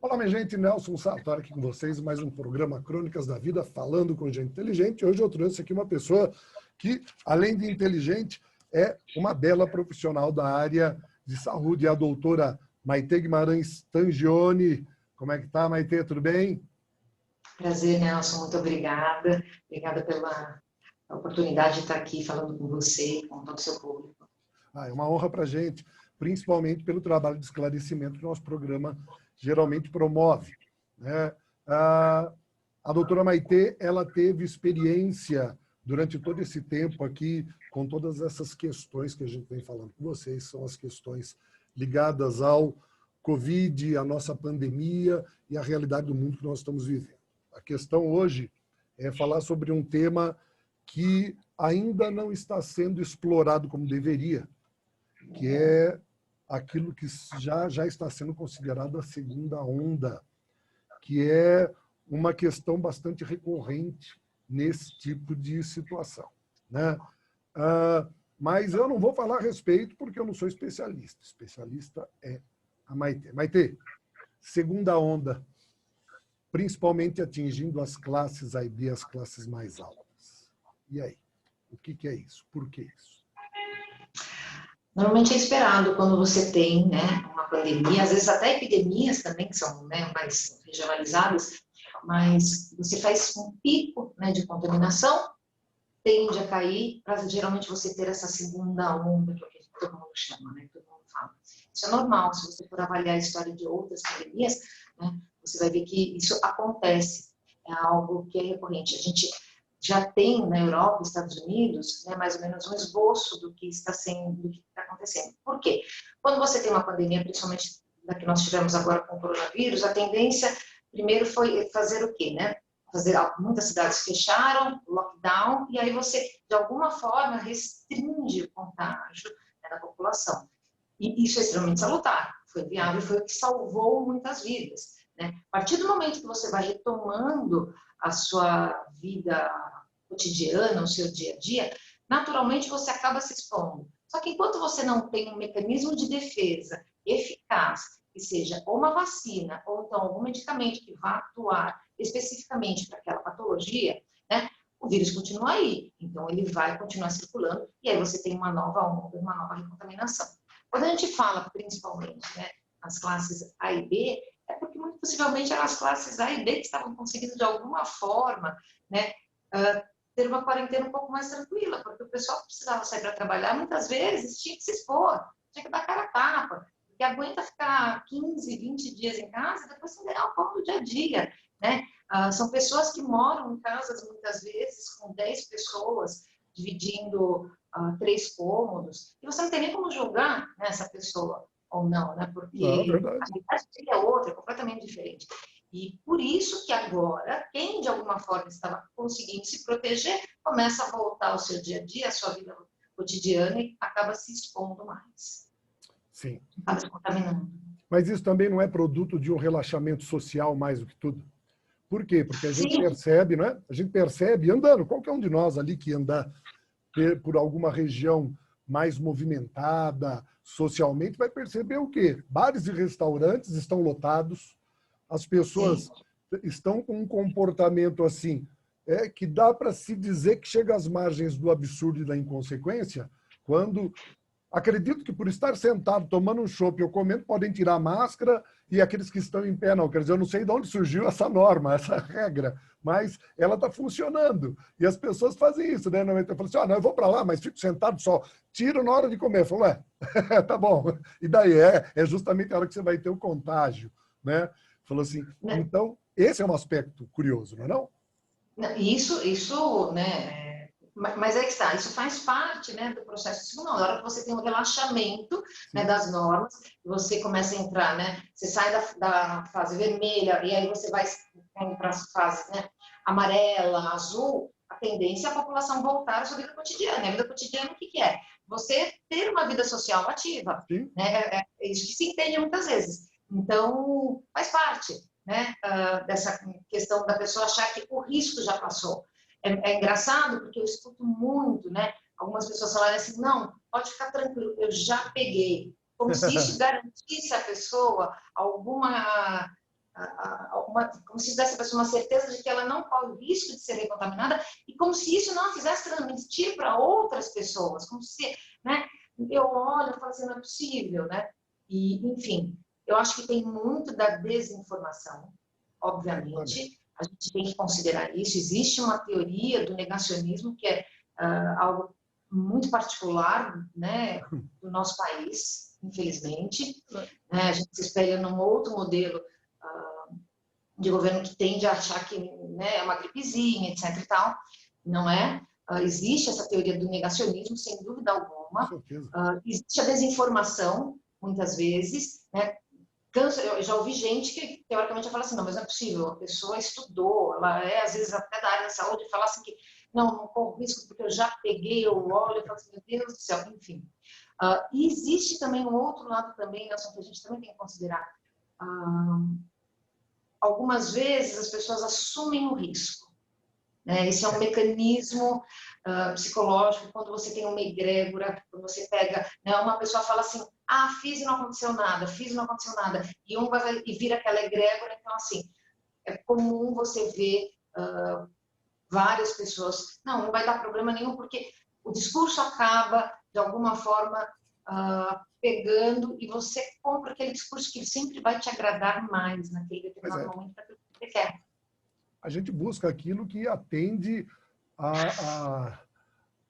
Olá, minha gente, Nelson Sartori aqui com vocês, mais um programa Crônicas da Vida, falando com gente inteligente. Hoje eu trouxe aqui uma pessoa que, além de inteligente, é uma bela profissional da área de saúde, a doutora Maitê Guimarães Tangioni. Como é que tá, Maitê? Tudo bem? Prazer, Nelson, muito obrigada. Obrigada pela oportunidade de estar aqui falando com você e com todo o seu público. É uma honra para a gente, principalmente pelo trabalho de esclarecimento que o nosso programa geralmente promove, né? A doutora Maitê, ela teve experiência durante todo esse tempo aqui com todas essas questões que a gente vem falando com vocês, são as questões ligadas ao Covid, a nossa pandemia e a realidade do mundo que nós estamos vivendo. A questão hoje é falar sobre um tema que ainda não está sendo explorado como deveria, que é aquilo que já está sendo considerado a segunda onda, que é uma questão bastante recorrente nesse tipo de situação, né? Mas eu não vou falar a respeito porque eu não sou especialista. Especialista é a Maitê. Maitê, segunda onda, principalmente atingindo as classes A e B, as classes mais altas. E aí? O que é isso? Por que isso? Normalmente é esperado quando você tem, né, uma pandemia, às vezes até epidemias também, que são, né, mais regionalizadas, mas você faz um pico, né, de contaminação, tende a cair, para geralmente você ter essa segunda onda, que é o que todo mundo chama, né, que todo mundo fala. Isso é normal, se você for avaliar a história de outras pandemias, né, você vai ver que isso acontece, é algo que é recorrente. A gente já tem na Europa, nos Estados Unidos, né, mais ou menos um esboço do que está acontecendo. Por quê? Quando você tem uma pandemia, principalmente da que nós tivemos agora com o coronavírus, a tendência primeiro foi fazer o quê, né? Muitas cidades fecharam, lockdown, e aí você, de alguma forma, restringe o contágio, né, da população. E isso é extremamente salutar, foi viável, foi o que salvou muitas vidas, né? A partir do momento que você vai retomando a sua vida cotidiana, o seu dia a dia, naturalmente você acaba se expondo. Só que enquanto você não tem um mecanismo de defesa eficaz, que seja ou uma vacina, ou então algum medicamento que vá atuar especificamente para aquela patologia, né, o vírus continua aí. Então, ele vai continuar circulando e aí você tem uma nova onda, uma nova recontaminação. Quando a gente fala, principalmente, né, nas classes A e B, é porque muito possivelmente eram as classes A e B que estavam conseguindo, de alguma forma, né, ter uma quarentena um pouco mais tranquila, porque o pessoal que precisava sair para trabalhar, muitas vezes, tinha que se expor, tinha que dar cara a tapa, porque aguenta ficar 15, 20 dias em casa e depois sem ganhar o pão do dia a dia, né? São pessoas que moram em casas, muitas vezes, com 10 pessoas, dividindo 3 cômodos, e você não tem nem como julgar, né, essa pessoa ou não, né? Porque Não, a verdade. realidade dele é outra, é completamente diferente. E por isso que agora, quem de alguma forma estava conseguindo se proteger, começa a voltar ao seu dia a dia, à sua vida cotidiana e acaba se expondo mais. Sim. Acaba se contaminando. Mas isso também não é produto de um relaxamento social mais do que tudo? Por quê? Porque a gente percebe, não é? A gente percebe andando, qualquer um de nós ali que andar por alguma região mais movimentada socialmente vai perceber o quê? Bares e restaurantes estão lotados, as pessoas estão com um comportamento assim, que dá para se dizer que chega às margens do absurdo e da inconsequência, quando acredito que por estar sentado tomando um chopp ou comendo podem tirar a máscara e aqueles que estão em pé não. Quer dizer, eu não sei de onde surgiu essa norma, essa regra, mas ela está funcionando. E as pessoas fazem isso, né? Eu falo assim, não, eu vou para lá, mas fico sentado só. Tiro na hora de comer. Eu falo, tá bom. E daí é justamente a hora que você vai ter o contágio, né? Falou assim, então, esse é um aspecto curioso, não é não? Isso, né, mas é que está, isso faz parte, né, do processo de segunda onda. Na hora que você tem um relaxamento, né, das normas, você começa a entrar, né, você sai da fase vermelha e aí você vai para as fases, né, amarela, azul, a tendência é a população voltar à sua vida cotidiana. E a vida cotidiana, o que é? Você ter uma vida social ativa, né, é isso que se entende muitas vezes. Então, faz parte, né, dessa questão da pessoa achar que o risco já passou. É engraçado porque eu escuto muito, né, algumas pessoas falarem assim, não, pode ficar tranquilo, eu já peguei. Como se isso garantisse à pessoa alguma como se desse a pessoa uma certeza de que ela não corre o risco de ser recontaminada e como se isso não a fizesse transmitir para outras pessoas, como se, né, eu olho e falo assim, não é possível, né? E, enfim, eu acho que tem muito da desinformação, obviamente, a gente tem que considerar isso. Existe uma teoria do negacionismo que é algo muito particular, né, do nosso país, infelizmente. A gente se espelha num outro modelo de governo que tende a achar que, né, é uma gripezinha, etc. e tal. Não é? Existe essa teoria do negacionismo, sem dúvida alguma. Existe a desinformação, muitas vezes, né? Eu já ouvi gente que, teoricamente, fala assim, não, mas não é possível, a pessoa estudou, ela é, às vezes, até da área da saúde, e fala assim que, não corro risco porque eu já peguei, eu olho e falo assim, meu Deus do céu, enfim. E existe também um outro lado também, Nelson, que a gente também tem que considerar. Algumas vezes as pessoas assumem o risco. Esse é um mecanismo psicológico, quando você tem uma egrégora, quando você pega, né, uma pessoa fala assim, fiz e não aconteceu nada, fiz e não aconteceu nada, e vai e vira aquela egrégora. Então, assim, é comum você ver várias pessoas, não vai dar problema nenhum, porque o discurso acaba, de alguma forma, pegando, e você compra aquele discurso que sempre vai te agradar mais naquele determinado momento, para aquilo que você quer. A gente busca aquilo que atende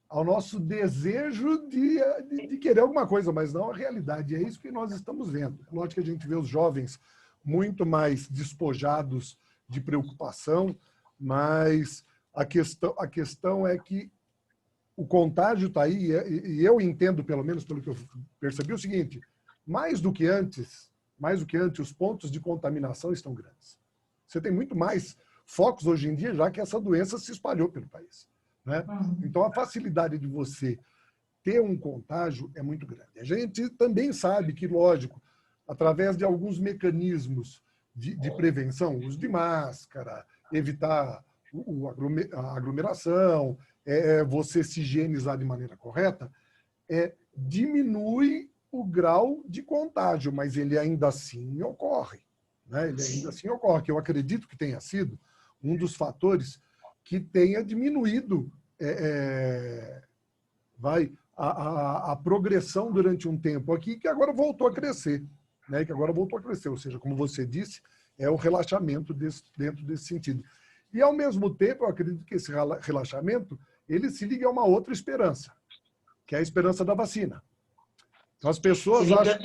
ao nosso desejo de querer alguma coisa, mas não a realidade. É isso que nós estamos vendo. É lógico que a gente vê os jovens muito mais despojados de preocupação, mas a questão é que o contágio está aí, e eu entendo, pelo menos pelo que eu percebi, o seguinte: mais do que antes, os pontos de contaminação estão grandes. Você tem muito mais focos hoje em dia, já que essa doença se espalhou pelo país, né? Então, a facilidade de você ter um contágio é muito grande. A gente também sabe que, lógico, através de alguns mecanismos de prevenção, uso de máscara, evitar a aglomeração, você se higienizar de maneira correta, diminui o grau de contágio, mas ele ainda assim ocorre, né? Ele ainda assim ocorre, que eu acredito que tenha sido um dos fatores que tenha diminuído a progressão durante um tempo aqui, que agora voltou a crescer, né? Ou seja, como você disse, é o relaxamento dentro desse sentido. E, ao mesmo tempo, eu acredito que esse relaxamento ele se liga a uma outra esperança, que é a esperança da vacina. Então, as pessoas acham...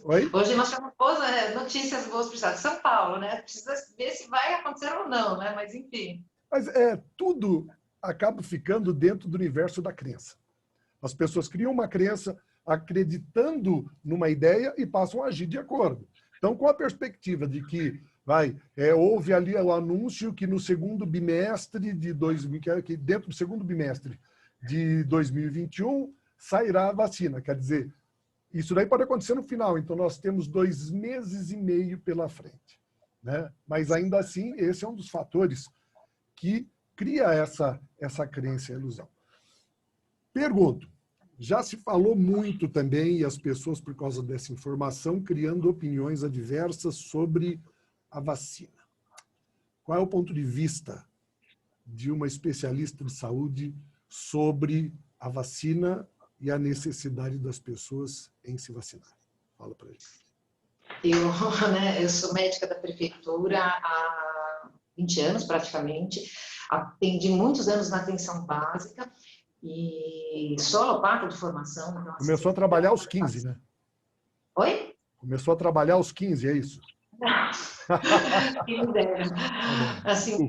Oi? Hoje nós temos notícias boas para o estado de São Paulo, né? Precisa ver se vai acontecer ou não, né? Mas, enfim. Mas tudo acaba ficando dentro do universo da crença. As pessoas criam uma crença acreditando numa ideia e passam a agir de acordo. Então, com a perspectiva de que houve ali o anúncio que no segundo bimestre que dentro do segundo bimestre de 2021 sairá a vacina. Quer dizer, isso daí pode acontecer no final. Então, nós temos 2 meses e meio pela frente, né? Mas, ainda assim, esse é um dos fatores que cria essa crença e ilusão. Pergunto, já se falou muito também, e as pessoas, por causa dessa informação, criando opiniões adversas sobre a vacina. Qual é o ponto de vista de uma especialista de saúde sobre a vacina e a necessidade das pessoas em se vacinar? Fala para a gente. Eu sou médica da prefeitura há 20 anos, praticamente. Atendi muitos anos na atenção básica e sou alopata de formação. Então, começou a trabalhar aos 15, né? Oi? Começou a trabalhar aos 15, é isso? Quem me dera. Assim,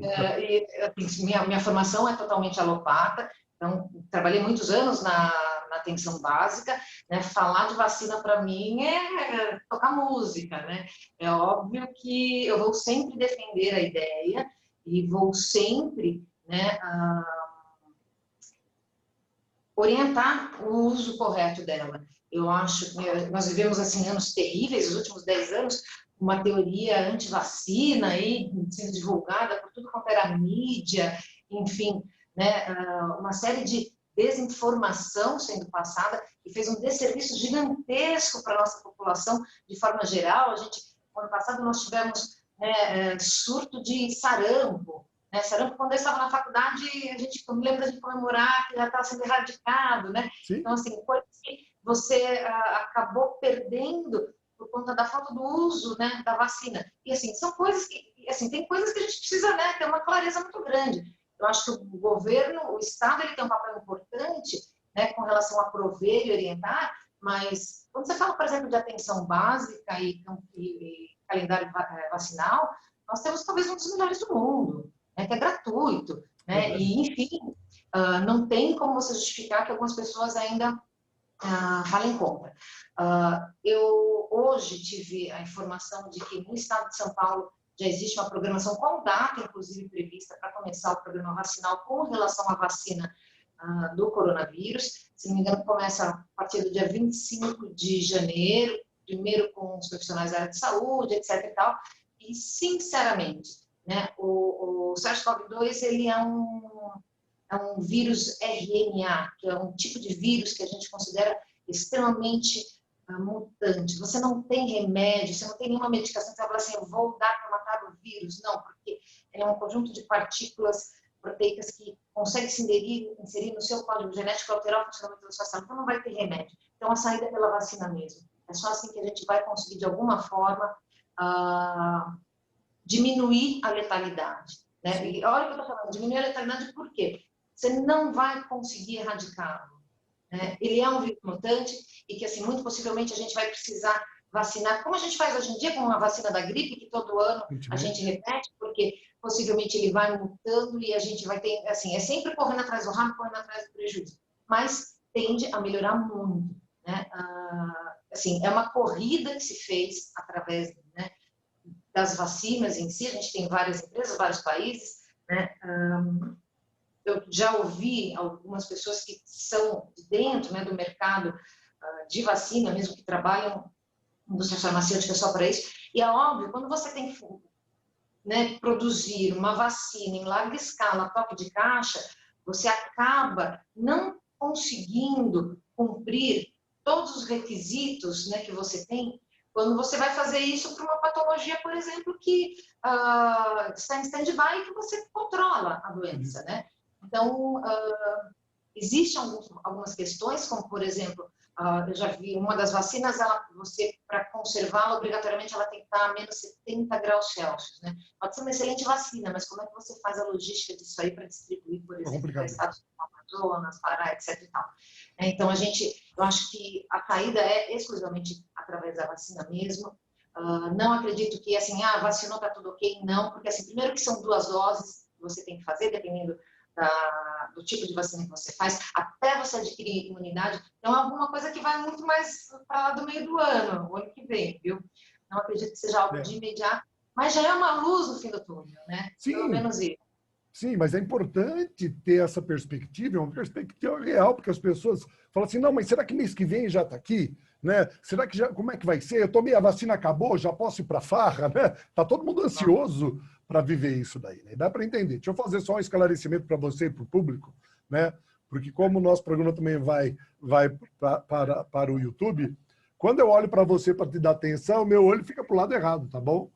minha formação é totalmente alopata, então trabalhei muitos anos na atenção básica, né? Falar de vacina para mim é tocar música, né? É óbvio que eu vou sempre defender a ideia e vou sempre, né, orientar o uso correto dela. Eu acho que nós vivemos assim anos terríveis, os últimos 10 anos, uma teoria anti-vacina aí sendo divulgada por tudo quanto era mídia, enfim, né, uma série de desinformação sendo passada que fez um desserviço gigantesco para a nossa população de forma geral. Ano passado nós tivemos surto de sarampo. Né? Sarampo, quando eu estava na faculdade, eu me lembro de comemorar que já estava sendo erradicado. Né? Sim. Então, assim, coisas que você acabou perdendo por conta da falta do uso, né, da vacina. E, assim, são coisas que, assim, tem coisas que a gente precisa, né, ter uma clareza muito grande. Eu acho que o governo, o Estado, ele tem um papel importante, né, com relação a prover e orientar, mas quando você fala, por exemplo, de atenção básica e calendário vacinal, nós temos talvez um dos melhores do mundo, né, que é gratuito, né, e, enfim, não tem como você justificar que algumas pessoas ainda falem contra. Eu hoje tive a informação de que no estado de São Paulo já existe uma programação com data, inclusive, prevista para começar o programa vacinal com relação à vacina do coronavírus. Se não me engano, começa a partir do dia 25 de janeiro, primeiro com os profissionais da área de saúde, etc. e tal. E, sinceramente, né, o SARS-CoV-2 ele é um vírus RNA, que é um tipo de vírus que a gente considera extremamente mutante. Você não tem remédio, você não tem nenhuma medicação que você vai falar assim, eu vou dar para matar o vírus. Não, porque ele é um conjunto de partículas proteicas que consegue se inserir no seu código genético e alterar o funcionamento da sua célula. Então, não vai ter remédio. Então, a saída é pela vacina mesmo. É só assim que a gente vai conseguir, de alguma forma, diminuir a letalidade. Né? E olha o que eu estou falando, diminuir a letalidade por quê? Você não vai conseguir erradicá-lo. Né? Ele é um vírus mutante e que, assim, muito possivelmente a gente vai precisar vacinar, como a gente faz hoje em dia com a vacina da gripe, que todo ano a gente repete, porque possivelmente ele vai mutando e a gente vai ter, assim, é sempre correndo atrás do ramo, correndo atrás do prejuízo, mas tende a melhorar muito. Né? Assim, é uma corrida que se fez através, né, das vacinas em si, a gente tem várias empresas, vários países, né? Eu já ouvi algumas pessoas que são de dentro, né, do mercado de vacina, mesmo que trabalham em indústria farmacêutica só para isso, e é óbvio, quando você tem que, né, produzir uma vacina em larga escala, toque de caixa, você acaba não conseguindo cumprir todos os requisitos, né, que você tem, quando você vai fazer isso para uma patologia, por exemplo, que está em stand-by e que você controla a doença, né? Então, existem algumas questões, como, por exemplo, eu já vi uma das vacinas, você, para conservá-la, obrigatoriamente, ela tem que estar a menos 70 graus Celsius, né? Pode ser uma excelente vacina, mas como é que você faz a logística disso aí para distribuir, por exemplo, para estados como Amazonas, Pará, etc. e tal. Então, eu acho que a saída é exclusivamente através da vacina mesmo. Não acredito que, assim, vacinou, está tudo ok. Não, porque, assim, primeiro que são 2 doses que você tem que fazer, dependendo do tipo de vacina que você faz, até você adquirir imunidade. Então, é alguma coisa que vai muito mais para lá do meio do ano, o ano que vem, viu? Não acredito que seja algo de imediato, mas já é uma luz no fim do túnel, né? Sim. Pelo menos isso. Sim, mas é importante ter essa perspectiva, é uma perspectiva real, porque as pessoas falam assim, não, mas será que mês que vem já está aqui? Né? Será que como é que vai ser? Eu tomei a vacina, acabou, já posso ir para a farra? Né? Tá todo mundo ansioso para viver isso daí. Né? Dá para entender. Deixa eu fazer só um esclarecimento para você e para o público, né? Porque como o nosso programa também vai para o YouTube, quando eu olho para você para te dar atenção, meu olho fica para o lado errado, tá bom?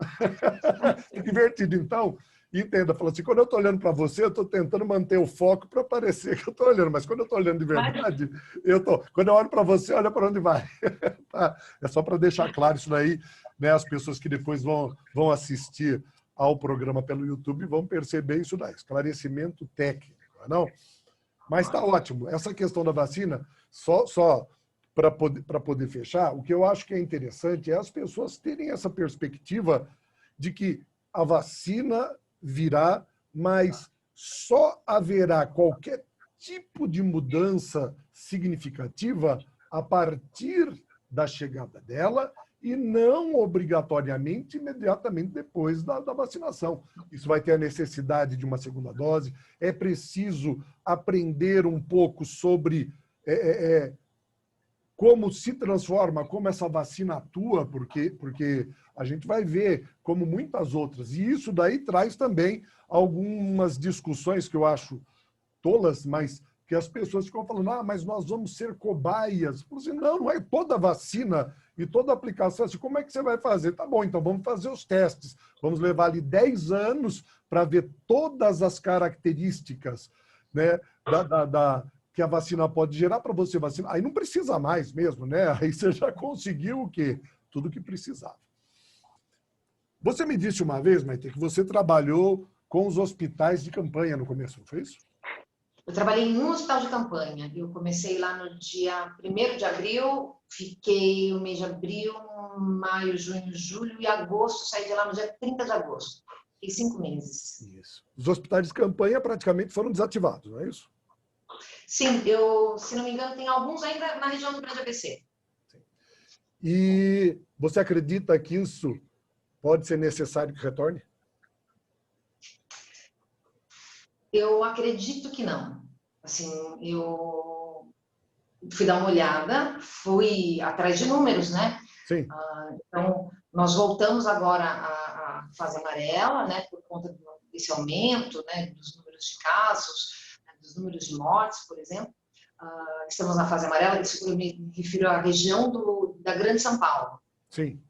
Fica divertido, então. Entenda, fala assim, quando eu estou olhando para você, eu estou tentando manter o foco para parecer que eu estou olhando, mas quando eu estou olhando de verdade, quando eu olho para você, olha para onde vai. Tá? É só para deixar claro isso daí, né? As pessoas que depois vão assistir ao programa pelo YouTube vão perceber isso daí, esclarecimento técnico, não? Mas está ótimo. Essa questão da vacina, só para poder fechar, o que eu acho que é interessante é as pessoas terem essa perspectiva de que a vacina virá, mas só haverá qualquer tipo de mudança significativa a partir da chegada dela e não obrigatoriamente imediatamente depois da vacinação. Isso vai ter a necessidade de uma segunda dose, é preciso aprender um pouco sobre como se transforma, como essa vacina atua, porque a gente vai ver como muitas outras. E isso daí traz também algumas discussões que eu acho tolas, mas que as pessoas ficam falando, mas nós vamos ser cobaias. Assim, não é toda vacina e toda aplicação. Assim, como é que você vai fazer? Tá bom, então vamos fazer os testes, Vamos levar ali 10 anos para ver todas as características, né, que a vacina pode gerar para você vacinar. Aí não precisa mais mesmo, né? Aí você já conseguiu o quê? Tudo que precisava. Você me disse uma vez, Maite, que você trabalhou com os hospitais de campanha no começo, não foi isso? Eu trabalhei em um hospital de campanha. Eu comecei lá no dia 1º de abril, fiquei o mês de abril, maio, junho, julho e agosto, saí de lá no dia 30 de agosto. Fiquei 5 meses. Isso. Os hospitais de campanha praticamente foram desativados, não é isso? Sim, se não me engano, tem alguns ainda na região do Grande ABC. E você acredita que isso pode ser necessário que retorne? Eu acredito que não. Assim, eu fui dar uma olhada, fui atrás de números, né? Sim. Então, nós voltamos agora à fase amarela, né? Por conta desse aumento, né? Dos números de casos, né, dos números de mortes, por exemplo. Estamos na fase amarela, isso eu me refiro à região da Grande São Paulo. Sim.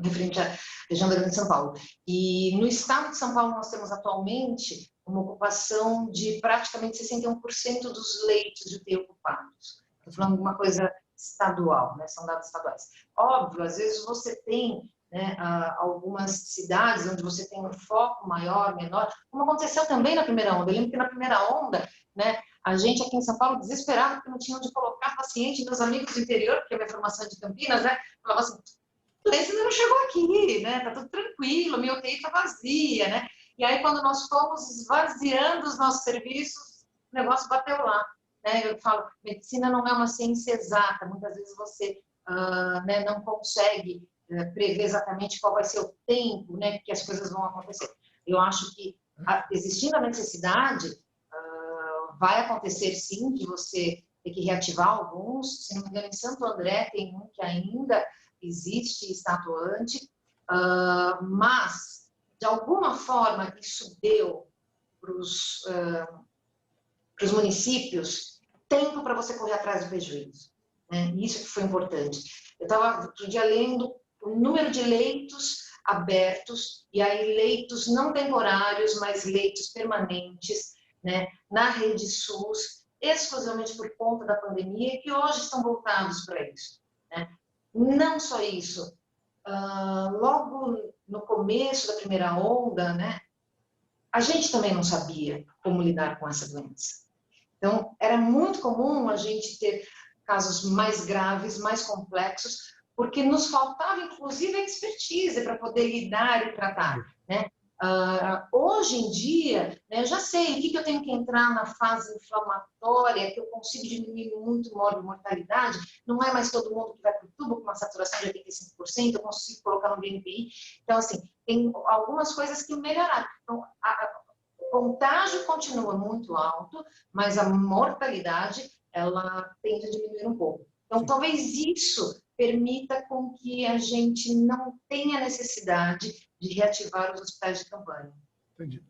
Referente à região da Grande São Paulo. E no estado de São Paulo nós temos atualmente uma ocupação de praticamente 61% dos leitos de UTI ocupados. Estou falando de uma coisa estadual, né? São dados estaduais. Óbvio, às vezes você tem, né, algumas cidades onde você tem um foco maior, menor, como aconteceu também na primeira onda. Eu lembro que na primeira onda, né, a gente aqui em São Paulo desesperado porque não tinha onde colocar paciente, meus amigos do interior, porque a minha formação é de Campinas, né, falava assim, a doença ainda não chegou aqui, né? Tá tudo tranquilo, minha UTI tá vazia, né? E aí, quando nós fomos esvaziando os nossos serviços, o negócio bateu lá, né? Eu falo, medicina não é uma ciência exata, muitas vezes você né, não consegue prever exatamente qual vai ser o tempo, né, que as coisas vão acontecer. Eu acho que, existindo a necessidade, vai acontecer sim, de você ter que reativar alguns, se não me engano, em Santo André tem um que ainda existe, está atuante, mas, de alguma forma, isso deu para os municípios tempo para você correr atrás do prejuízo. Né? Isso que foi importante. Eu estava outro dia lendo o número de leitos abertos, e aí leitos não temporários, mas leitos permanentes, né? Na rede SUS, exclusivamente por conta da pandemia, que hoje estão voltados para isso. Né? Não só isso, logo no começo da primeira onda, né, a gente também não sabia como lidar com essa doença. Então, era muito comum a gente ter casos mais graves, mais complexos, porque nos faltava, inclusive, a expertise para poder lidar e tratar, né? Hoje em dia, né, eu já sei o que eu tenho que entrar na fase inflamatória, que eu consigo diminuir muito a mortalidade, não é mais todo mundo que vai para o tubo com uma saturação de 85%, eu consigo colocar no BNPI. Então, assim, tem algumas coisas que melhoraram. Então, o contágio continua muito alto, mas a mortalidade, ela tende a diminuir um pouco. Então, Sim. talvez isso permita com que a gente não tenha necessidade de reativar os hospitais de campanha. Entendi.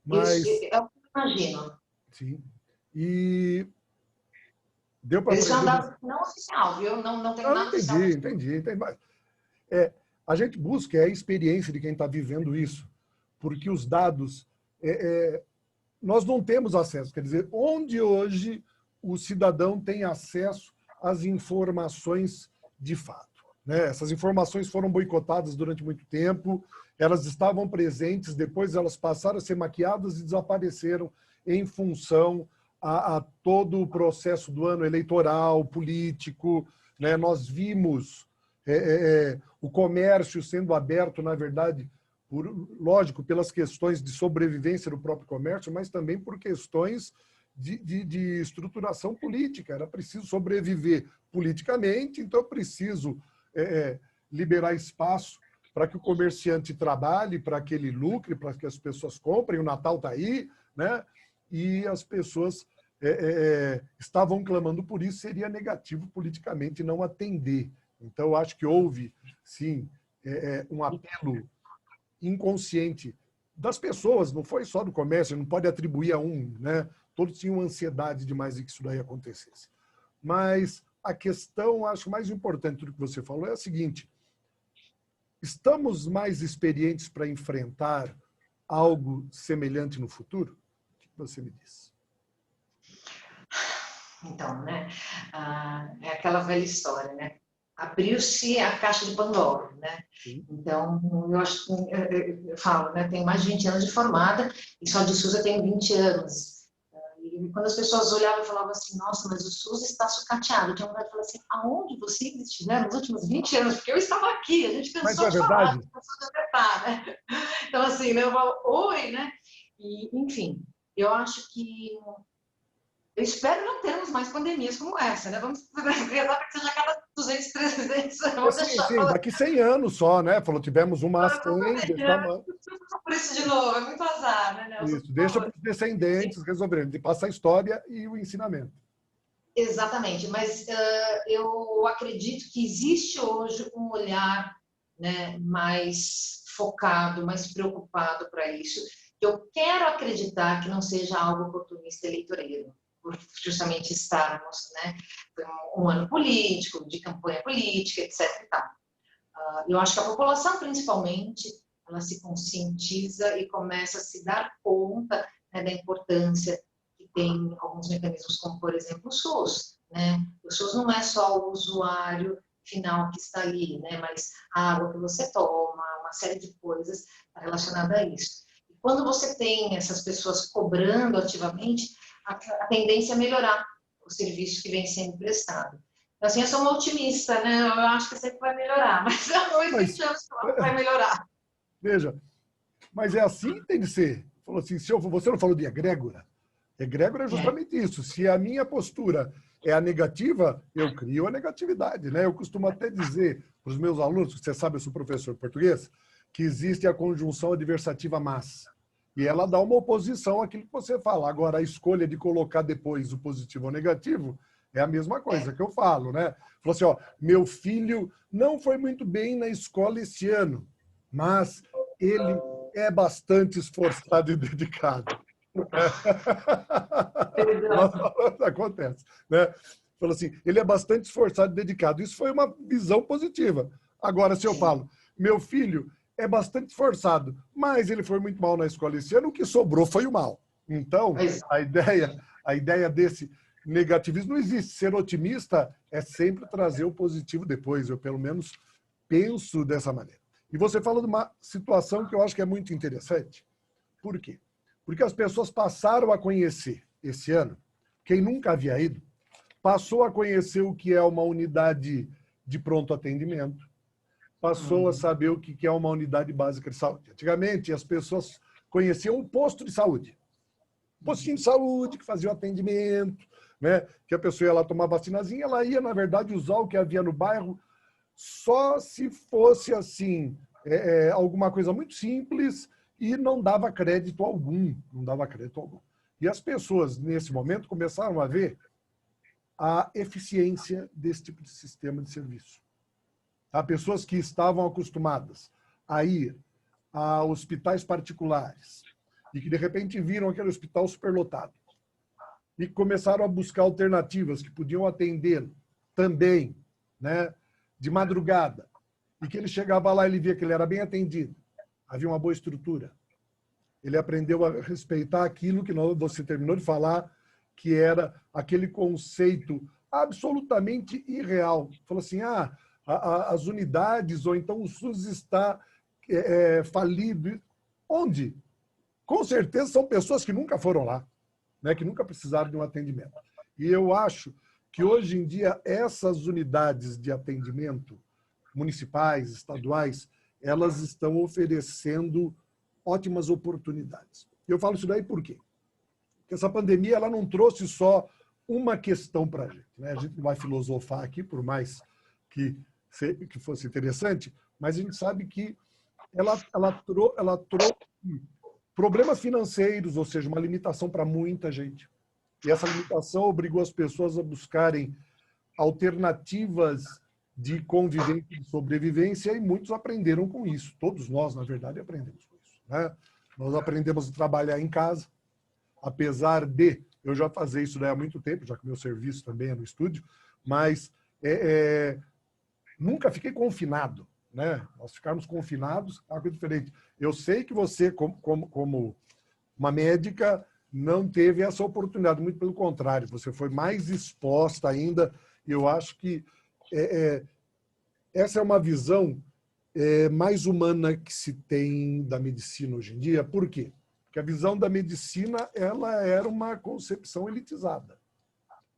Mas... é o que eu imagino. Sim. E deu para Isso é um aprender... dado não oficial, viu? Não tem nada oficial. Entendi. A gente busca a experiência de quem está vivendo isso, porque os dados... nós não temos acesso. Quer dizer, onde hoje o cidadão tem acesso às informações de fato, né? Essas informações foram boicotadas durante muito tempo, elas estavam presentes, depois elas passaram a ser maquiadas e desapareceram em função a todo o processo do ano eleitoral, político, né? Nós vimos o comércio sendo aberto, na verdade, lógico, pelas questões de sobrevivência do próprio comércio, mas também por questões de estruturação política. Era preciso sobreviver politicamente, então eu preciso liberar espaço para que o comerciante trabalhe, para que ele lucre, para que as pessoas comprem. O Natal está aí, né? E as pessoas estavam clamando por isso, seria negativo politicamente não atender. Então, eu acho que houve, sim, um apelo inconsciente das pessoas, não foi só do comércio, não pode atribuir a um, né? Todos tinham ansiedade demais de que isso daí acontecesse. Mas a questão, acho mais importante do que você falou é a seguinte: estamos mais experientes para enfrentar algo semelhante no futuro? O que você me diz? Então, né? É aquela velha história, né? Abriu-se a caixa de Pandora, né? Sim. Então, eu acho que, eu falo, né? Tenho mais de 20 anos de formada e só de SUS eu tenho 20 anos. E quando as pessoas olhavam e falavam assim, nossa, mas o SUS está sucateado, eu tinha vontade de falar assim, aonde vocês estiveram nos últimos 20 anos? Porque eu estava aqui, a gente Mas cansou não é de falar, verdade? cansou de apertar, né? Então, assim, né? Eu falo, oi, né? E, enfim, eu acho que eu espero não termos mais pandemias como essa, né? Vamos rezar para que seja a cada 200, 300, vamos Sim, deixar sim, daqui 100 anos só, né? Falou, tivemos uma há 100 desse tamanho. por isso de novo, é muito azar, né, Nelson? Isso, Por deixa para favor. os descendentes resolverem, de passar a história e o ensinamento. Exatamente, mas eu acredito que existe hoje um olhar, né, mais focado, mais preocupado para isso. Eu quero acreditar que não seja algo oportunista eleitoreiro, por justamente estarmos, né, um ano político, de campanha política, etc. E tal. Eu acho que a população, principalmente, ela se conscientiza e começa a se dar conta, né, da importância que tem alguns mecanismos, como, por exemplo, o SUS. Né? O SUS não é só o usuário final que está ali, né, mas a água que você toma, uma série de coisas relacionadas a isso. E quando você tem essas pessoas cobrando ativamente, a tendência é melhorar o serviço que vem sendo prestado. Assim, eu sou uma otimista, né? Eu acho que sempre vai melhorar, mas há uns Mas, 20 anos que vai melhorar. veja, mas é assim que tem de ser. Falou assim, se você não falou de egrégora? Egrégora é É, justamente isso. Se a minha postura é a negativa, eu crio a negatividade. Né? Eu costumo até dizer para os meus alunos, você sabe, eu sou professor de português, que existe a conjunção adversativa mas. E ela dá uma oposição àquilo que você fala. Agora, a escolha de colocar depois o positivo ou negativo é a mesma coisa que eu falo. Né? Falou assim, ó, meu filho não foi muito bem na escola esse ano, mas ele é bastante esforçado e dedicado. Acontece, né? Falou assim, ele é bastante esforçado e dedicado. Isso foi uma visão positiva. Agora, se eu falo, meu filho é bastante esforçado, mas ele foi muito mal na escola esse ano, o que sobrou foi o mal. Então, a ideia desse negativismo não existe. Ser otimista é sempre trazer o positivo depois. Eu, pelo menos, penso dessa maneira. E você fala de uma situação que eu acho que é muito interessante. Por quê? Porque as pessoas passaram a conhecer esse ano, quem nunca havia ido, passou a conhecer o que é uma unidade de pronto atendimento, passou a saber o que é uma unidade básica de saúde. Antigamente, as pessoas conheciam um posto de saúde. Postinho de saúde que fazia o atendimento, né? Que a pessoa ia lá tomar vacinazinha, ela ia, na verdade, usar o que havia no bairro só se fosse assim, alguma coisa muito simples e não dava crédito algum, não dava crédito algum. E as pessoas, nesse momento, começaram a ver a eficiência desse tipo de sistema de serviço. Há pessoas que estavam acostumadas a ir a hospitais particulares e que, de repente, viram aquele hospital superlotado e começaram a buscar alternativas que podiam atender também, né, de madrugada, e que ele chegava lá e ele via que ele era bem atendido, havia uma boa estrutura. Ele aprendeu a respeitar aquilo que você terminou de falar, que era aquele conceito absolutamente irreal. Falou assim, as unidades, ou então o SUS está falido. Onde? Com certeza são pessoas que nunca foram lá, né, que nunca precisaram de um atendimento. E eu acho que hoje em dia essas unidades de atendimento municipais, estaduais, elas estão oferecendo ótimas oportunidades. Eu falo isso daí por quê? Porque essa pandemia ela não trouxe só uma questão para a gente. Né? A gente não vai filosofar aqui, por mais que fosse interessante, mas a gente sabe que ela trouxe problemas financeiros, ou seja, uma limitação para muita gente. E essa limitação obrigou as pessoas a buscarem alternativas de convivência e de sobrevivência, e muitos aprenderam com isso. Todos nós, na verdade, aprendemos com isso. Né? Nós aprendemos a trabalhar em casa, apesar de eu já fazer isso há muito tempo, já que meu serviço também é no estúdio, mas nunca fiquei confinado. né? Nós ficarmos confinados é uma coisa diferente. Eu sei que você, como uma médica, não teve essa oportunidade, muito pelo contrário, você foi mais exposta ainda. E eu acho que essa é uma visão mais humana que se tem da medicina hoje em dia. Por quê? Porque a visão da medicina ela era uma concepção elitizada.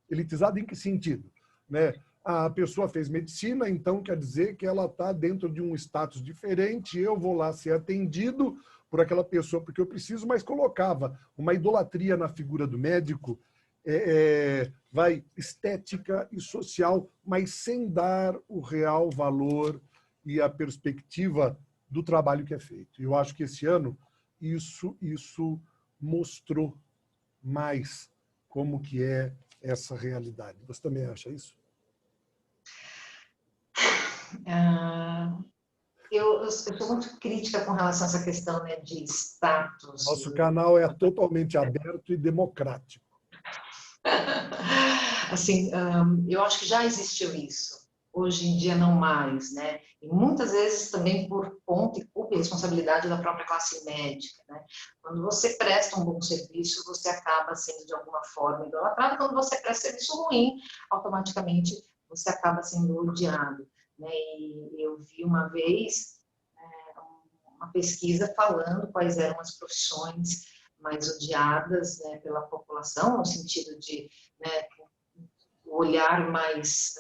Elitizada em que sentido? Né? A pessoa fez medicina, então quer dizer que ela está dentro de um status diferente, eu vou lá ser atendido por aquela pessoa porque eu preciso, mas colocava uma idolatria na figura do médico, vai estética e social, mas sem dar o real valor e a perspectiva do trabalho que é feito. Eu acho que esse ano isso mostrou mais como que é essa realidade. Você também acha isso? Eu sou muito crítica com relação a essa questão, né, de status. Nosso canal é totalmente aberto e democrático. Assim, eu acho que já existiu isso. Hoje em dia não mais, né? E muitas vezes também por conta e culpa e responsabilidade da própria classe médica, né? Quando você presta um bom serviço, você acaba sendo de alguma forma idolatrado. Quando você presta serviço ruim, automaticamente você acaba sendo odiado, né? E eu vi uma vez uma pesquisa falando quais eram as profissões mais odiadas, né, pela população, no sentido de, né, o olhar mais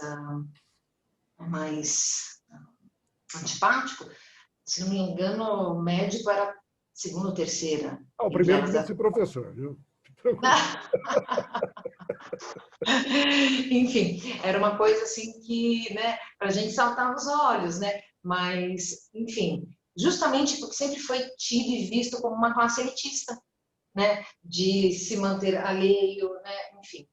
antipático. Se não me engano, o médico era segunda ou terceira. O primeiro devia ser professor, viu? Enfim, era uma coisa assim que, né, para a gente saltar os olhos, né? Mas, enfim, justamente porque sempre foi tido e visto como uma classe elitista, né? De se manter alheio, né? Enfim.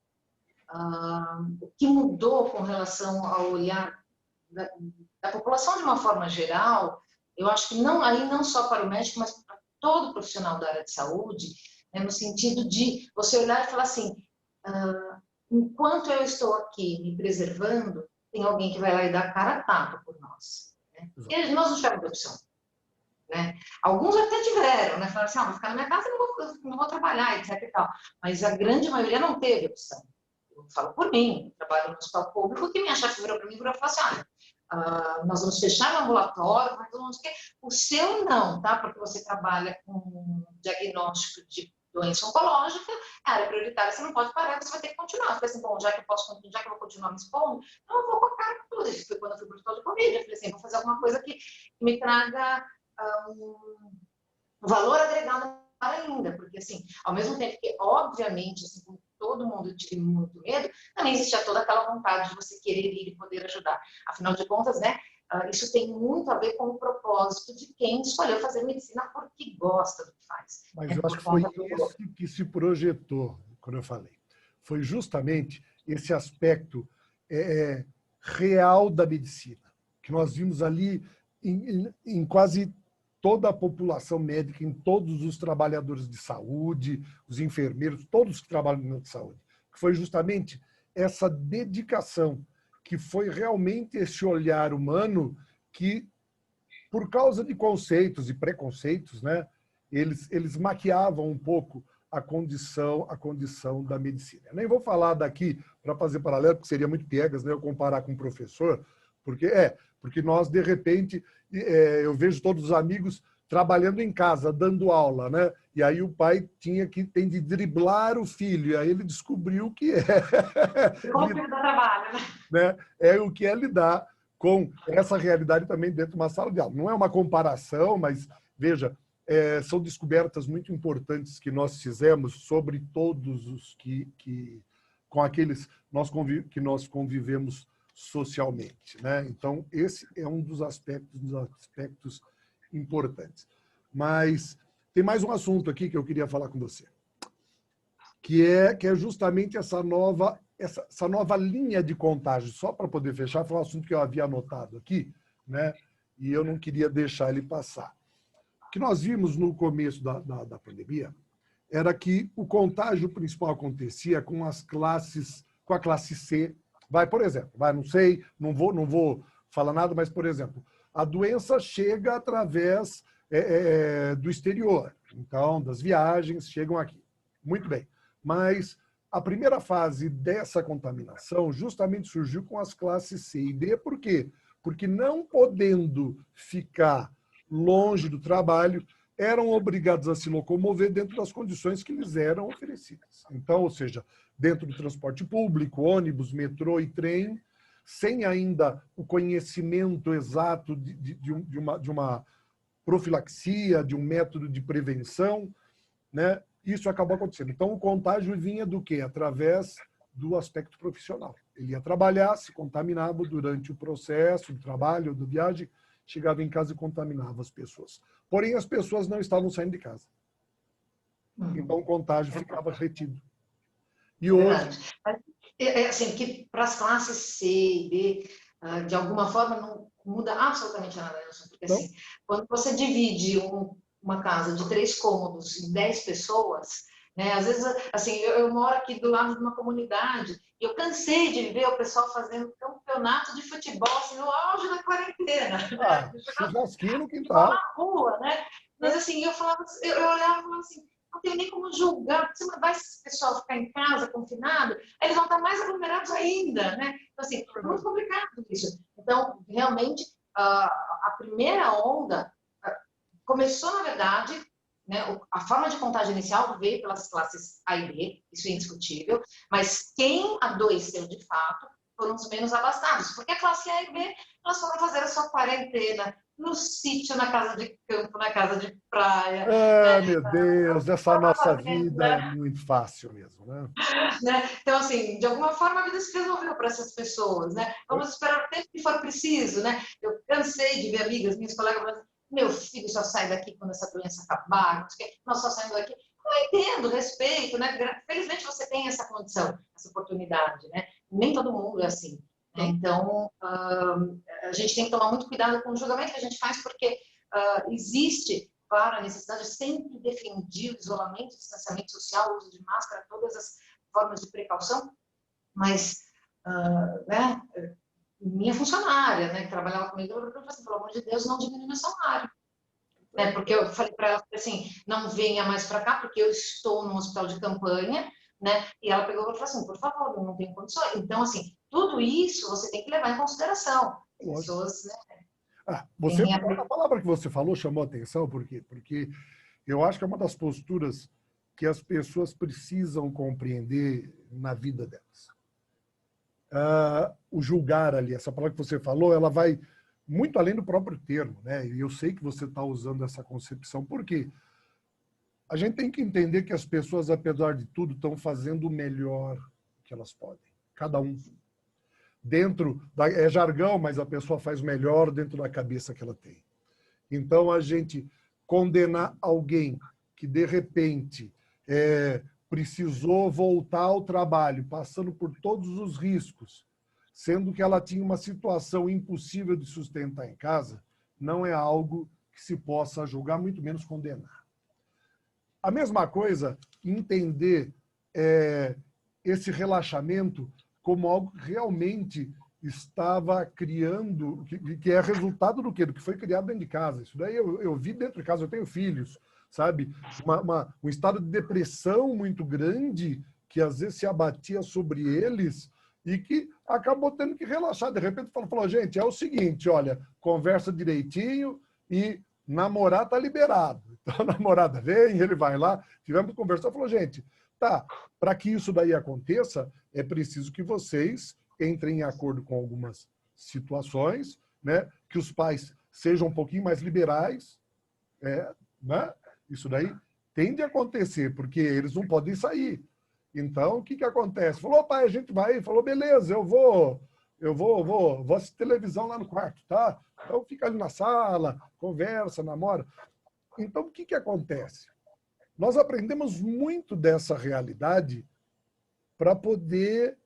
O que mudou com relação ao olhar da população de uma forma geral, eu acho que não só para o médico, mas para todo profissional da área de saúde, né, no sentido de você olhar e falar assim, enquanto eu estou aqui me preservando, tem alguém que vai lá e dar cara a tapa por nós. Né? E nós não tivemos opção. Né? Alguns até tiveram, né? Falaram assim, vou ficar na minha casa e não vou trabalhar, etc. E tal. Mas a grande maioria não teve opção. Eu falo por mim, eu trabalho no hospital público, que minha chefe virou para mim e falou assim, olha, nós vamos fechar o ambulatório, mas todo mundo quer. O seu não, tá? Porque você trabalha com diagnóstico de doença oncológica, a área prioritária, você não pode parar, você vai ter que continuar. Eu falei assim, bom, já que eu vou continuar me expondo, então eu vou com a cara com tudo. Isso foi quando eu fui para o hospital de Covid. Eu falei assim, vou fazer alguma coisa que me traga um valor agregado ainda, porque assim, ao mesmo tempo que, obviamente, assim, como todo mundo tive muito medo, também existia toda aquela vontade de você querer ir e poder ajudar. Afinal de contas, né, isso tem muito a ver com o propósito de quem escolheu fazer medicina porque gosta do que faz. Mas eu acho que foi isso que se projetou, quando eu falei. Foi justamente esse aspecto real da medicina, que nós vimos ali em quase toda a população médica, em todos os trabalhadores de saúde, os enfermeiros, todos que trabalham na saúde, que foi justamente essa dedicação, que foi realmente esse olhar humano que, por causa de conceitos e preconceitos, né, eles maquiavam um pouco a condição da medicina. Eu nem vou falar daqui para fazer paralelo, porque seria muito piegas, né, eu comparar com um professor, porque nós, de repente, eu vejo todos os amigos trabalhando em casa, dando aula, né? E aí o pai tem de driblar o filho, e aí ele descobriu que trabalho, né? É o que é lidar com essa realidade também dentro de uma sala de aula. Não é uma comparação, mas, veja, são descobertas muito importantes que nós fizemos sobre todos os com aqueles que nós convivemos socialmente, né? Então, esse é um dos aspectos importantes. Mas tem mais um assunto aqui que eu queria falar com você, que é justamente essa nova linha de contágio. Só para poder fechar, foi um assunto que eu havia anotado aqui, né? E eu não queria deixar ele passar. O que nós vimos no começo da pandemia era que o contágio principal acontecia com a classe C. Por exemplo, não sei, não vou falar nada, mas, por exemplo, a doença chega através do exterior. Então, das viagens, chegam aqui. Muito bem. Mas a primeira fase dessa contaminação justamente surgiu com as classes C e D. Por quê? Porque não podendo ficar longe do trabalho, eram obrigados a se locomover dentro das condições que lhes eram oferecidas. Então, ou seja, dentro do transporte público, ônibus, metrô e trem, sem ainda o conhecimento exato de uma profilaxia, de um método de prevenção, né? Isso acabou acontecendo. Então, o contágio vinha do quê? Através do aspecto profissional. Ele ia trabalhar, se contaminava durante o processo do trabalho, da viagem, chegava em casa e contaminava as pessoas. Porém, as pessoas não estavam saindo de casa. Então, o contágio ficava retido. E hoje... Assim, que para as classes C e D, de alguma forma, não muda absolutamente nada. Porque, assim, quando você divide uma casa de 3 cômodos em 10 pessoas, né, às vezes, assim, eu moro aqui do lado de uma comunidade e eu cansei de ver o pessoal fazendo campeonato de futebol, assim, no auge da quarentena. Churrasquinho no quintal. Na rua, né? Mas, assim, eu olhava e falava assim, não tem nem como julgar, porque se vai esse pessoal ficar em casa, confinado, eles vão estar mais aglomerados ainda, né? Então, assim, é muito complicado isso. Então, realmente, a primeira onda começou, na verdade, né, a forma de contágio inicial veio pelas classes A e B, isso é indiscutível, mas quem adoeceu de fato foram os menos abastados, porque a classe A e B, elas foram fazer a sua quarentena no sítio, na casa de campo, na casa de praia. Meu Deus, essa nossa vida é muito fácil mesmo, né? Então, assim, de alguma forma a vida se resolveu para essas pessoas, né? Vamos esperar o tempo que for preciso, né? Eu cansei de ver amigas, minhas colegas falando, meu filho só sai daqui quando essa doença acabar, nós só saímos daqui. Eu entendo, respeito, né? Felizmente você tem essa condição, essa oportunidade, né? Nem todo mundo é assim. Né? Então, a gente tem que tomar muito cuidado com o julgamento que a gente faz, porque existe, claro, a necessidade. Eu sempre defendi o isolamento, o distanciamento social, o uso de máscara, todas as formas de precaução, mas, né, minha funcionária, né, que trabalhava comigo, ela falou assim, pelo amor de Deus, não diminui meu salário. Né, porque eu falei para ela assim, não venha mais para cá, porque eu estou no hospital de campanha, né, e ela pegou e falou assim, por favor, eu não tenho condições. Então, assim, tudo isso você tem que levar em consideração. As pessoas, né, a palavra que você falou chamou a atenção, por quê? Porque eu acho que é uma das posturas que as pessoas precisam compreender na vida delas. O julgar ali, essa palavra que você falou, ela vai muito além do próprio termo, né? E eu sei que você está usando essa concepção, porque a gente tem que entender que as pessoas, apesar de tudo, estão fazendo o melhor que elas podem. Cada um. É jargão, mas a pessoa faz o melhor dentro da cabeça que ela tem. Então, a gente condenar alguém que, de repente, precisou voltar ao trabalho, passando por todos os riscos, sendo que ela tinha uma situação impossível de sustentar em casa, não é algo que se possa julgar, muito menos condenar. A mesma coisa, entender esse relaxamento como algo que realmente estava criando, que é resultado do quê? Do que foi criado dentro de casa. Isso daí eu vi dentro de casa, eu tenho filhos, sabe? Um estado de depressão muito grande que às vezes se abatia sobre eles e que acabou tendo que relaxar. De repente falou, gente, é o seguinte, olha, conversa direitinho e namorar tá liberado. Então a namorada vem, ele vai lá, tivemos conversar, falou, gente, tá, para que isso daí aconteça, é preciso que vocês entrem em acordo com algumas situações, né? Que os pais sejam um pouquinho mais liberais, né? Isso daí tem de acontecer, porque eles não podem sair. Então, o que acontece? Falou, pai, a gente vai. Ele falou, beleza, eu vou assistir televisão lá no quarto, tá? Então, fica ali na sala, conversa, namora. Então, o que acontece? Nós aprendemos muito dessa realidade para poder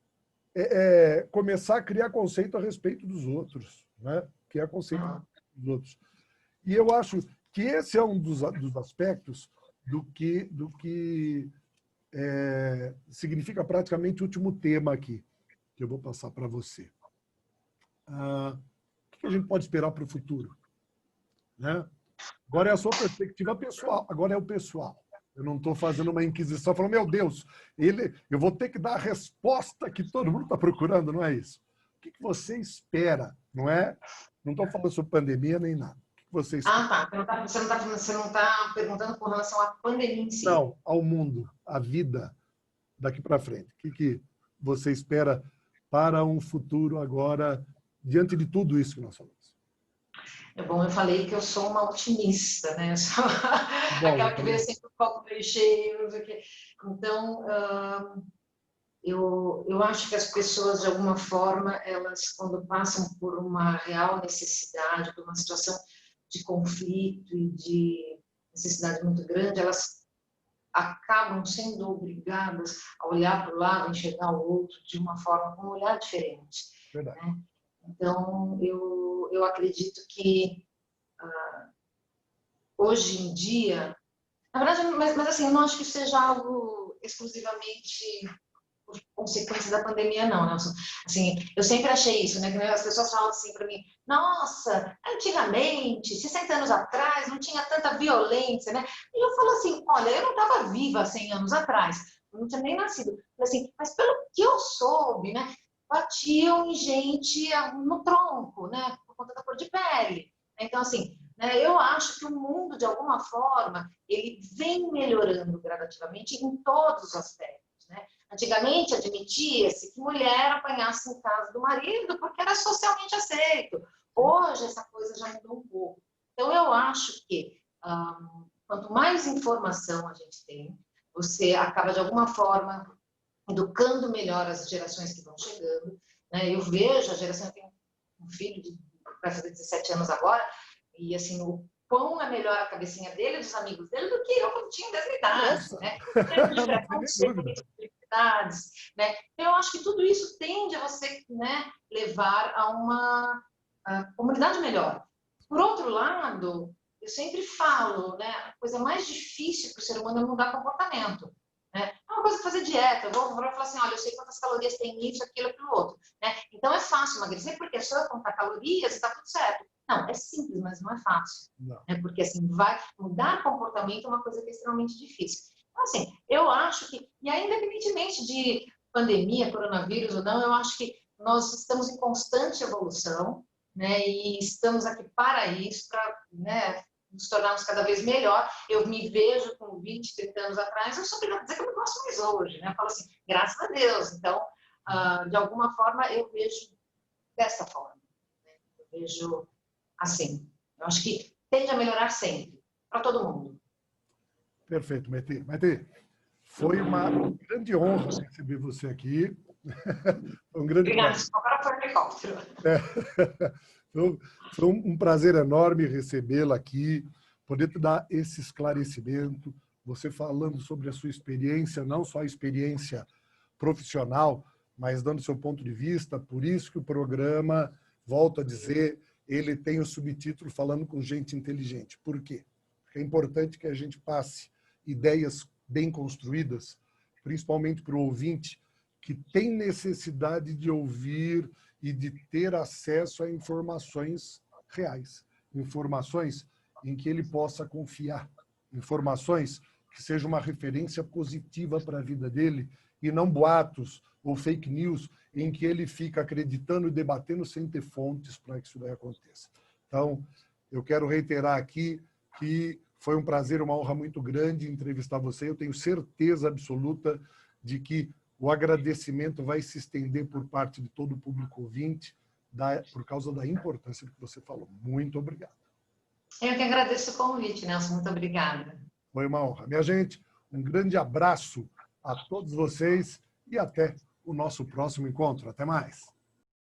começar a criar conceito a respeito dos outros, né? Que é conceito dos outros. E eu acho que esse é um dos aspectos do que significa praticamente o último tema aqui, que eu vou passar para você. O que a gente pode esperar para o futuro? né? Agora é a sua perspectiva pessoal, agora é o pessoal. Eu não estou fazendo uma inquisição, falando, meu Deus, eu vou ter que dar a resposta que todo mundo está procurando, não é isso? O que você espera, não é? Não estou falando sobre pandemia nem nada. O que você espera? Ah, tá. Você não tá perguntando com relação à pandemia em si. Não, ao mundo, à vida daqui para frente. O que você espera para um futuro agora, diante de tudo isso que nós falamos? É bom, eu falei que eu sou uma otimista, né? Eu sou aquela que vê sempre o copo meio cheio, não sei o quê. Então, eu acho que as pessoas, de alguma forma, elas, quando passam por uma real necessidade, por uma situação de conflito e de necessidade muito grande, elas acabam sendo obrigadas a olhar para o lado, enxergar o outro de uma forma, com um olhar diferente. Verdade. Né? Então, eu acredito que hoje em dia, na verdade, mas assim, eu não acho que seja algo exclusivamente por consequência da pandemia, não, Nelson. Assim, eu sempre achei isso, né? Que as pessoas falam assim para mim, nossa, antigamente, 60 anos atrás, não tinha tanta violência, né? E eu falo assim, olha, eu não estava viva 100 anos atrás, eu não tinha nem nascido. Assim, mas pelo que eu soube, né? Batiam em gente no tronco, né? Por conta da cor de pele. Então, assim, né, eu acho que o mundo, de alguma forma, ele vem melhorando gradativamente em todos os aspectos, né? Antigamente, admitia-se que mulher apanhasse em casa do marido porque era socialmente aceito. Hoje, essa coisa já mudou um pouco. Então, eu acho que quanto mais informação a gente tem, você acaba, de alguma forma, educando melhor as gerações que vão chegando. Né? Eu vejo a geração, eu tenho um filho que vai fazer 17 anos agora, e assim, o quão é melhor a cabecinha dele, dos amigos dele, do que eu quando tinha 10 idade. Né? Né? Eu acho que tudo isso tende a você, né, levar a uma comunidade melhor. Por outro lado, eu sempre falo, né, a coisa mais difícil para o ser humano é mudar comportamento. Né? É uma coisa fazer dieta, eu vou falar assim, olha, eu sei quantas calorias tem nisso, aquilo, aquilo outro. Né? Então é fácil emagrecer porque é só contar calorias e está tudo certo. Não, é simples, mas não é fácil. Não. Né? Porque assim, vai mudar comportamento é uma coisa que é extremamente difícil. Então, assim, eu acho que, e aí, independentemente de pandemia, coronavírus ou não, eu acho que nós estamos em constante evolução, né? E estamos aqui para isso, para, né, nos tornarmos cada vez melhor. Eu me vejo com 20, 30 anos atrás, eu sou obrigada a dizer que eu me gosto mais hoje, né? Eu falo assim, graças a Deus. Então, de alguma forma, eu vejo dessa forma. Né? Eu vejo assim. Eu acho que tende a melhorar sempre, para todo mundo. Perfeito, Maite. Maite, foi uma grande honra receber você aqui. Foi um grande prazer. Agora foi um helicóptero. Foi um prazer enorme recebê-la aqui, poder te dar esse esclarecimento, você falando sobre a sua experiência, não só a experiência profissional, mas dando seu ponto de vista. Por isso que o programa, volto a dizer, ele tem o subtítulo Falando com Gente Inteligente. Por quê? Porque é importante que a gente passe ideias bem construídas, principalmente para o ouvinte, que tem necessidade de ouvir e de ter acesso a informações reais, informações em que ele possa confiar, informações que sejam uma referência positiva para a vida dele e não boatos ou fake news em que ele fica acreditando e debatendo sem ter fontes para que isso daí aconteça. Então, eu quero reiterar aqui que foi um prazer, uma honra muito grande entrevistar você. Eu tenho certeza absoluta de que o agradecimento vai se estender por parte de todo o público ouvinte, por causa da importância do que você falou. Muito obrigado. Eu que agradeço o convite, Nelson. Muito obrigada. Foi uma honra. Minha gente, um grande abraço a todos vocês e até o nosso próximo encontro. Até mais.